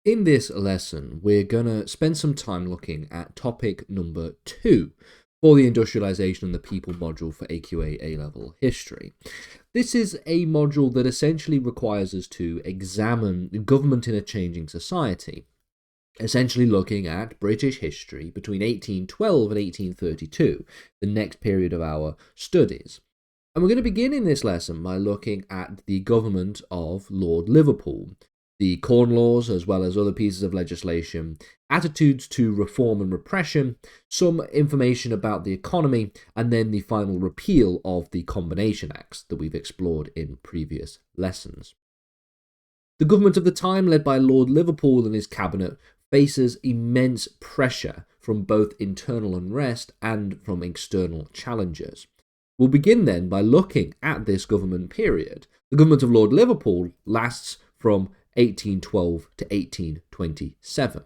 In this lesson, we're going to spend some time looking at topic number 2 for the Industrialisation and the People module for AQA A-Level History. This is a module that essentially requires us to examine government in a changing society, essentially looking at British history between 1812 and 1832, the next period of our studies. And we're going to begin in this lesson by looking at the government of Lord Liverpool, the Corn Laws, as well as other pieces of legislation, attitudes to reform and repression, some information about the economy, and then the final repeal of the Combination Acts that we've explored in previous lessons. The government of the time, led by Lord Liverpool and his cabinet, faces immense pressure from both internal unrest and from external challenges. We'll begin then by looking at this government period. The government of Lord Liverpool lasts from 1812 to 1827.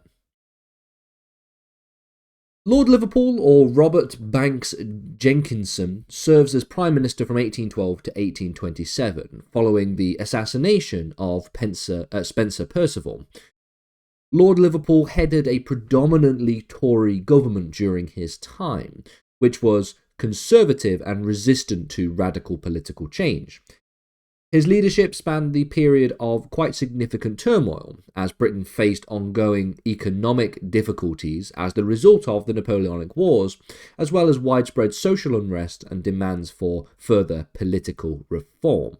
Lord Liverpool, or Robert Banks Jenkinson, serves as Prime Minister from 1812 to 1827, following the assassination of Spencer Perceval. Lord Liverpool headed a predominantly Tory government during his time, which was conservative and resistant to radical political change. His leadership spanned the period of quite significant turmoil, as Britain faced ongoing economic difficulties as the result of the Napoleonic Wars, as well as widespread social unrest and demands for further political reform.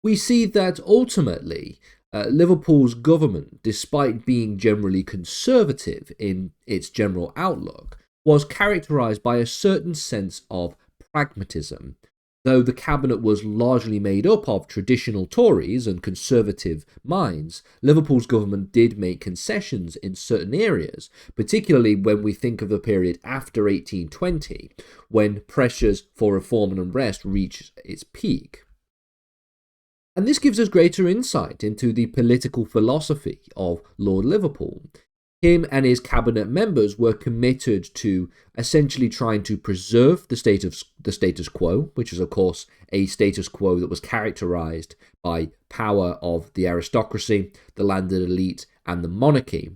We see that ultimately, Liverpool's government, despite being generally conservative in its general outlook, was characterised by a certain sense of pragmatism. Though the cabinet was largely made up of traditional Tories and conservative minds, Liverpool's government did make concessions in certain areas, particularly when we think of the period after 1820, when pressures for reform and unrest reached its peak. And this gives us greater insight into the political philosophy of Lord Liverpool. Him and his cabinet members were committed to essentially trying to preserve the status quo, which is of course a status quo that was characterized by power of the aristocracy, the landed elite, and the monarchy.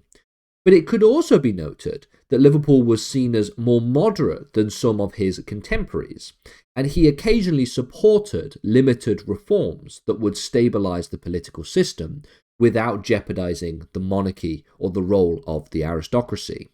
But it could also be noted that Liverpool was seen as more moderate than some of his contemporaries, and he occasionally supported limited reforms that would stabilize the political system without jeopardizing the monarchy or the role of the aristocracy.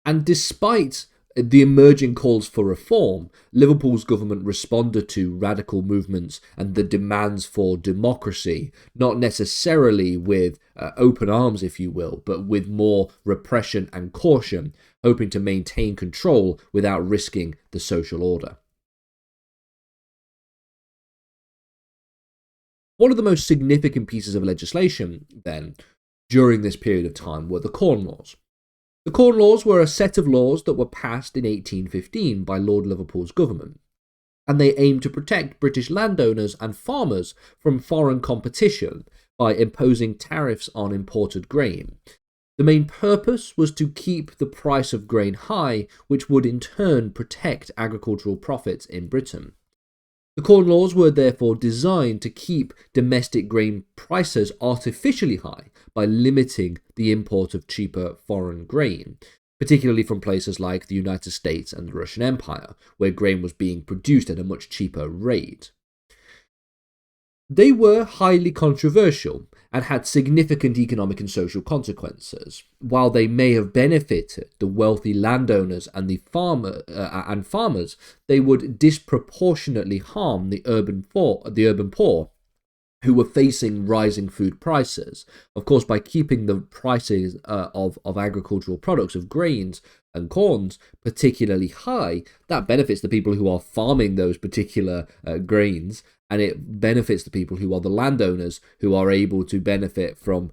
And despite the emerging calls for reform, Liverpool's government responded to radical movements and the demands for democracy, not necessarily with open arms, if you will, but with more repression and caution, hoping to maintain control without risking the social order. One of the most significant pieces of legislation, then, during this period of time were the Corn Laws. The Corn Laws were a set of laws that were passed in 1815 by Lord Liverpool's government, and they aimed to protect British landowners and farmers from foreign competition by imposing tariffs on imported grain. The main purpose was to keep the price of grain high, which would in turn protect agricultural profits in Britain. The Corn Laws were therefore designed to keep domestic grain prices artificially high by limiting the import of cheaper foreign grain, particularly from places like the United States and the Russian Empire, where grain was being produced at a much cheaper rate. They were highly controversial and had significant economic and social consequences. While they may have benefited the wealthy landowners and the farmers, they would disproportionately harm the urban poor, who were facing rising food prices. Of course, by keeping the prices of agricultural products, of grains and corns, particularly high, that benefits the people who are farming those particular grains, and it benefits the people who are the landowners, who are able to benefit from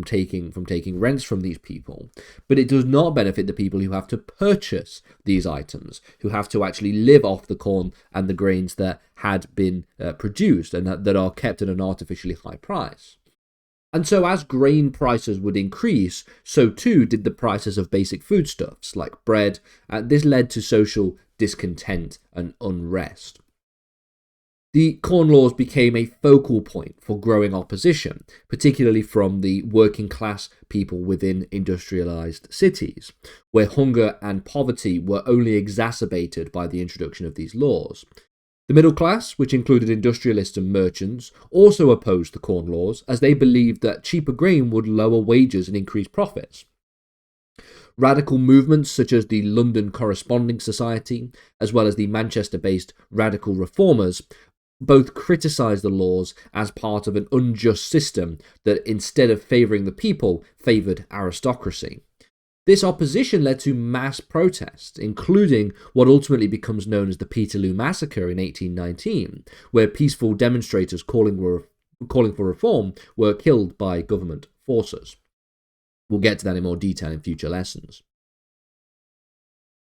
taking rents from these people. But it does not benefit the people who have to purchase these items, who have to actually live off the corn and the grains that had been produced and that are kept at an artificially high price. And so as grain prices would increase, so too did the prices of basic foodstuffs like bread, and this led to social discontent and unrest. The Corn Laws became a focal point for growing opposition, particularly from the working class people within industrialized cities, where hunger and poverty were only exacerbated by the introduction of these laws. The middle class, which included industrialists and merchants, also opposed the Corn Laws as they believed that cheaper grain would lower wages and increase profits. Radical movements such as the London Corresponding Society, as well as the Manchester-based Radical Reformers, both criticised the laws as part of an unjust system that, instead of favouring the people, favoured aristocracy. This opposition led to mass protests, including what ultimately becomes known as the Peterloo Massacre in 1819, where peaceful demonstrators calling for reform were killed by government forces. We'll get to that in more detail in future lessons.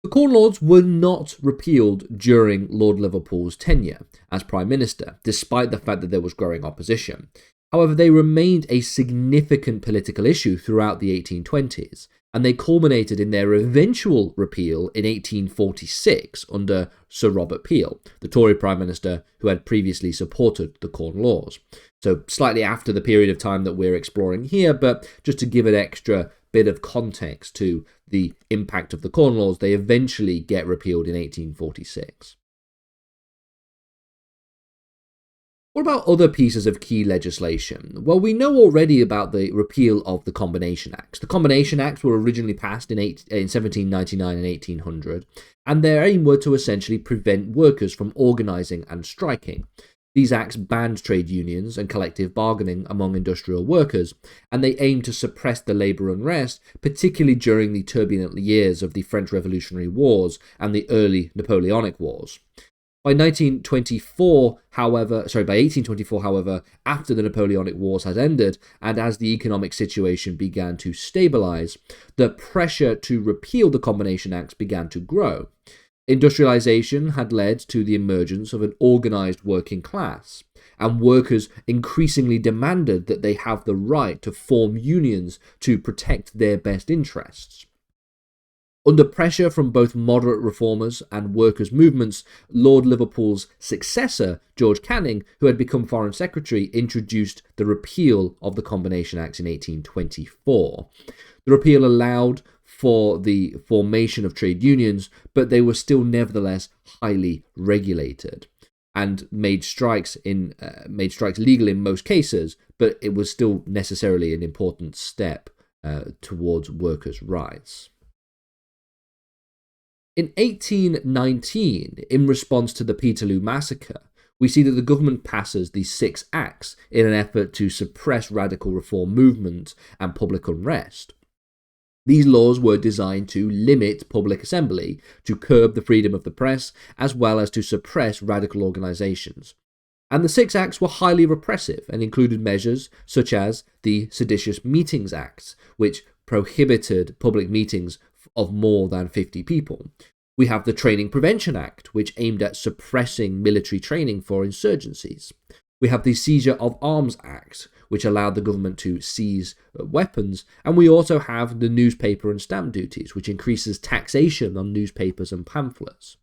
The Corn Laws were not repealed during Lord Liverpool's tenure as Prime Minister, despite the fact that there was growing opposition. However, they remained a significant political issue throughout the 1820s, and they culminated in their eventual repeal in 1846 under Sir Robert Peel, the Tory Prime Minister who had previously supported the Corn Laws. So slightly after the period of time that we're exploring here, but just to give an extra bit of context to the impact of the Corn Laws, they eventually get repealed in 1846. What about other pieces of key legislation? Well, we know already about the repeal of the Combination Acts. The Combination Acts were originally passed in 1799 and 1800, and their aim were to essentially prevent workers from organising and striking. These acts banned trade unions and collective bargaining among industrial workers, and they aimed to suppress the labour unrest, particularly during the turbulent years of the French Revolutionary Wars and the early Napoleonic Wars. By 1824, however, after the Napoleonic Wars had ended, and as the economic situation began to stabilise, the pressure to repeal the Combination Acts began to grow. Industrialisation had led to the emergence of an organised working class, and workers increasingly demanded that they have the right to form unions to protect their best interests. Under pressure from both moderate reformers and workers' movements, Lord Liverpool's successor, George Canning, who had become Foreign Secretary, introduced the repeal of the Combination Acts in 1824. The repeal allowed for the formation of trade unions, but they were still nevertheless highly regulated and made strikes legal in most cases, but it was still necessarily an important step towards workers' rights. In 1819, in response to the Peterloo Massacre, we see that the government passes the 6 Acts in an effort to suppress radical reform movement and public unrest. These laws were designed to limit public assembly, to curb the freedom of the press, as well as to suppress radical organisations. And the 6 Acts were highly repressive and included measures such as the Seditious Meetings Acts, which prohibited public meetings of more than 50 people. We have the Training Prevention Act, which aimed at suppressing military training for insurgencies. We have the Seizure of Arms Act, which allowed the government to seize weapons. And we also have the newspaper and stamp duties, which increases taxation on newspapers and pamphlets.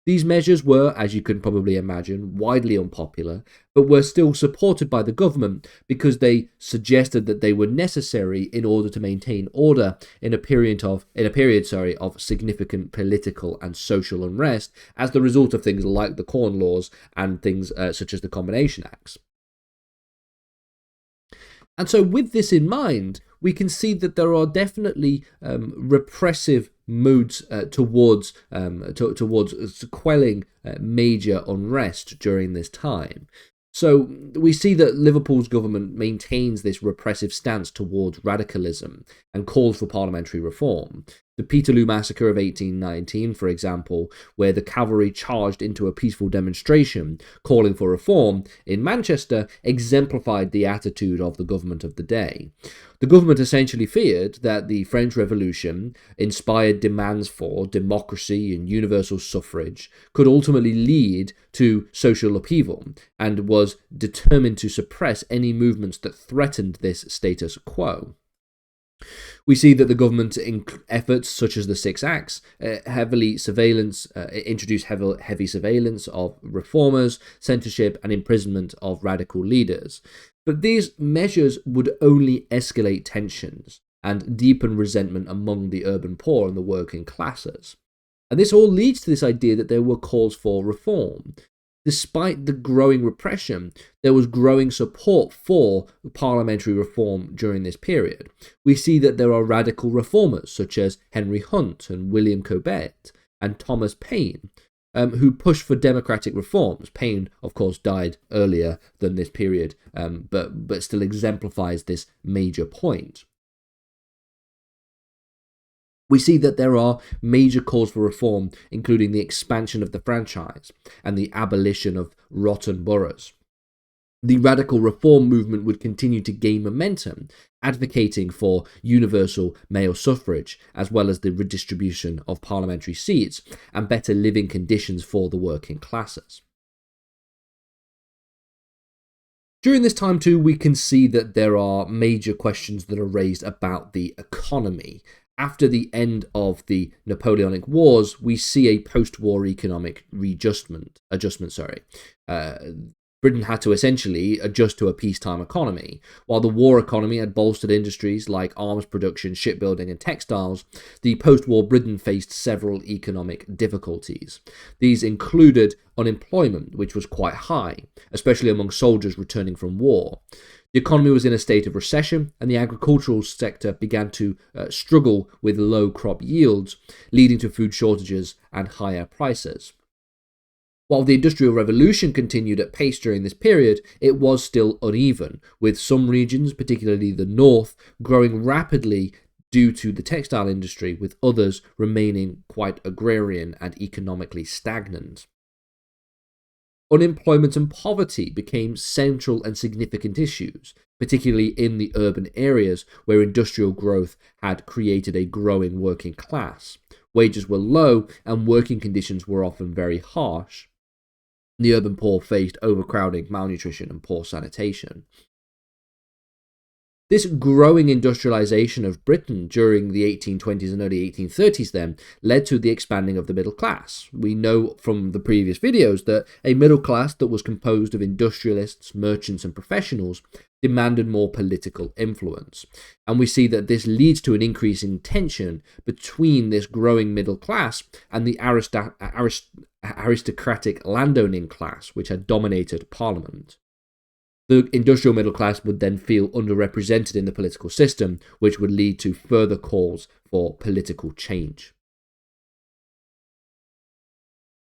These measures were, as you can probably imagine, widely unpopular, but were still supported by the government because they suggested that they were necessary in order to maintain order in a period of significant political and social unrest as the result of things like the Corn Laws and things such as the Combination Acts. And so with this in mind, we can see that there are definitely repressive moods towards quelling major unrest during this time. So we see that Liverpool's government maintains this repressive stance towards radicalism and calls for parliamentary reform. The Peterloo Massacre of 1819, for example, where the cavalry charged into a peaceful demonstration calling for reform in Manchester, exemplified the attitude of the government of the day. The government essentially feared that the French Revolution, inspired demands for democracy and universal suffrage, could ultimately lead to social upheaval, and was determined to suppress any movements that threatened this status quo. We see that the government's efforts, such as the Six Acts, introduce heavy surveillance of reformers, censorship, and imprisonment of radical leaders. But these measures would only escalate tensions and deepen resentment among the urban poor and the working classes. And this all leads to this idea that there were calls for reform. Despite the growing repression, there was growing support for parliamentary reform during this period. We see that there are radical reformers such as Henry Hunt and William Cobbett and Thomas Paine, who pushed for democratic reforms. Paine, of course, died earlier than this period, but still exemplifies this major point. We see that there are major calls for reform, including the expansion of the franchise and the abolition of rotten boroughs. The radical reform movement would continue to gain momentum, advocating for universal male suffrage, as well as the redistribution of parliamentary seats and better living conditions for the working classes. During this time too, we can see that there are major questions that are raised about the economy. After the end of the Napoleonic Wars, we see a post-war economic adjustment. Britain had to essentially adjust to a peacetime economy. While the war economy had bolstered industries like arms production, shipbuilding, and textiles, the post-war Britain faced several economic difficulties. These included unemployment, which was quite high, especially among soldiers returning from war. The economy was in a state of recession, and the agricultural sector began to struggle with low crop yields, leading to food shortages and higher prices. While the Industrial Revolution continued at pace during this period, it was still uneven, with some regions, particularly the north, growing rapidly due to the textile industry, with others remaining quite agrarian and economically stagnant. Unemployment and poverty became central and significant issues, particularly in the urban areas where industrial growth had created a growing working class. Wages were low and working conditions were often very harsh. The urban poor faced overcrowding, malnutrition, and poor sanitation. This growing industrialisation of Britain during the 1820s and early 1830s then led to the expanding of the middle class. We know from the previous videos that a middle class that was composed of industrialists, merchants, and professionals demanded more political influence. And we see that this leads to an increasing tension between this growing middle class and the aristocratic landowning class, which had dominated Parliament. The industrial middle class would then feel underrepresented in the political system, which would lead to further calls for political change.